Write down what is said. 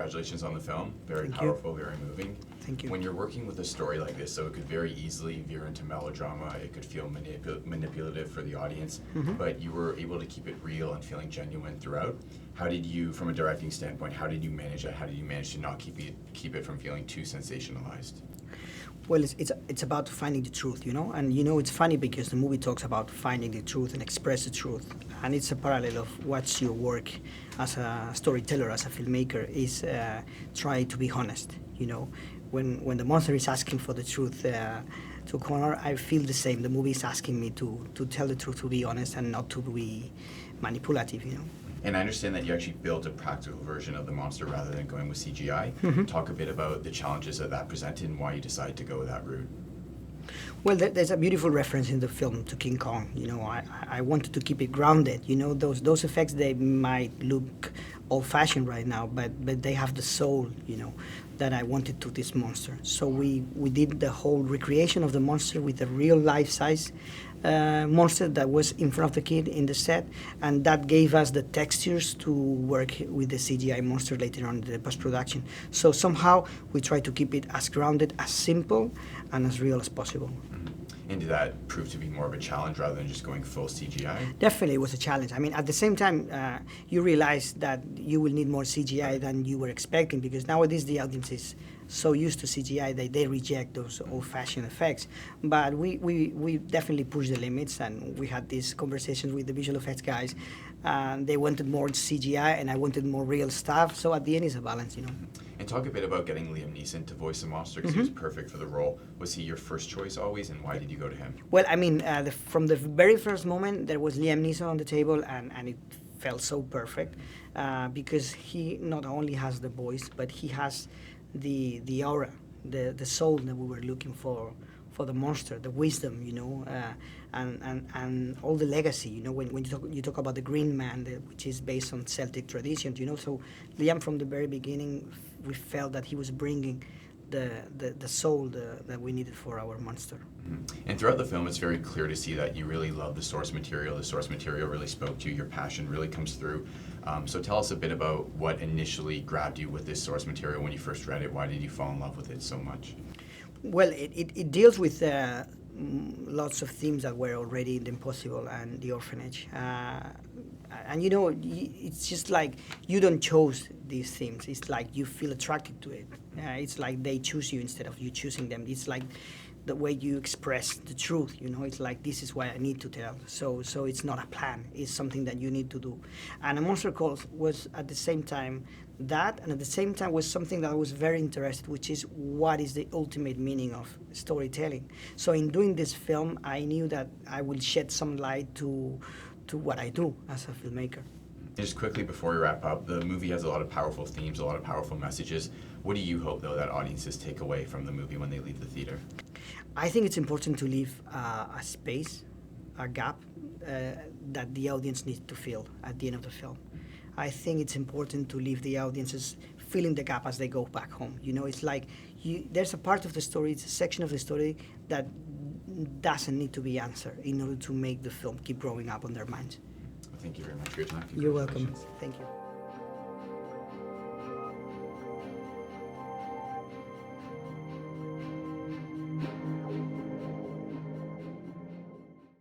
congratulations on the film. Very Thank powerful, very moving. Thank you. When you're working with a story like this, so it could very easily veer into melodrama, it could feel manipulative for the audience, but you were able to keep it real and feeling genuine throughout. How did you, from a directing standpoint, how did you manage that? How did you manage to not keep it from feeling too sensationalized? Well, it's about finding the truth, you know? And, you know, it's funny because the movie talks about finding the truth and express the truth. And it's a parallel of what's your work as a storyteller, as a filmmaker, is try to be honest, you know? When the monster is asking for the truth to Connor, I feel the same. The movie is asking me to tell the truth, to be honest, and not to be manipulative, you know? And I understand that you actually built a practical version of the monster rather than going with CGI. Talk a bit about the challenges that presented and why you decided to go that route. Well, there's a beautiful reference in the film to King Kong. You know, I wanted to keep it grounded. You know, those effects, they might look old-fashioned right now, but they have the soul, you know, that I wanted to this monster. So we did the whole recreation of the monster with a real life-size monster that was in front of the kid in the set, and that gave us the textures to work with the CGI monster later on in the post-production. So somehow we try to keep it as grounded, as simple, and as real as possible. And did that prove to be more of a challenge rather than just going full CGI? Definitely, it was a challenge. I mean, at the same time, you realize that you will need more CGI than you were expecting, because nowadays the audience is so used to CGI that they reject those old-fashioned effects. But we definitely pushed the limits, and we had these conversations with the visual effects guys, and they wanted more CGI, and I wanted more real stuff. So at the end, it's a balance, you know. And talk a bit about getting Liam Neeson to voice the monster, because he was perfect for the role. Was he your first choice always, and why did you go to him? Well, I mean, from the very first moment, there was Liam Neeson on the table, and it felt so perfect, because he not only has the voice, but he has the aura, the soul that we were looking for the monster, the wisdom, you know, and all the legacy, you know, when you talk about the Green Man, which is based on Celtic traditions, you know. So Liam, from the very beginning, we felt that he was bringing the soul that we needed for our monster. And throughout the film, it's very clear to see that you really love the source material. The source material really spoke to you. Your passion really comes through. So tell us a bit about what initially grabbed you with this source material when you first read it. Why did you fall in love with it so much? Well, it deals with lots of themes that were already in The Impossible and The Orphanage. And you know, it's just like you don't choose these themes. It's like you feel attracted to it. It's like they choose you instead of you choosing them. It's like the way you express the truth, you know. It's like, this is what I need to tell. So it's not a plan. It's something that you need to do. And A Monster Calls was at the same time that, and at the same time was something that I was very interested, which is what is the ultimate meaning of storytelling. So in doing this film, I knew that I will shed some light to what I do as a filmmaker. Just quickly before we wrap up, the movie has a lot of powerful themes, a lot of powerful messages. What do you hope, though, that audiences take away from the movie when they leave the theater? I think it's important to leave a space, a gap that the audience needs to fill at the end of the film. I think it's important to leave the audiences filling the gap as they go back home. You know, it's like there's a part of the story, it's a section of the story that doesn't need to be answered in order to make the film keep growing up on their minds. Well, thank you very much for your time. You're welcome. Thank you.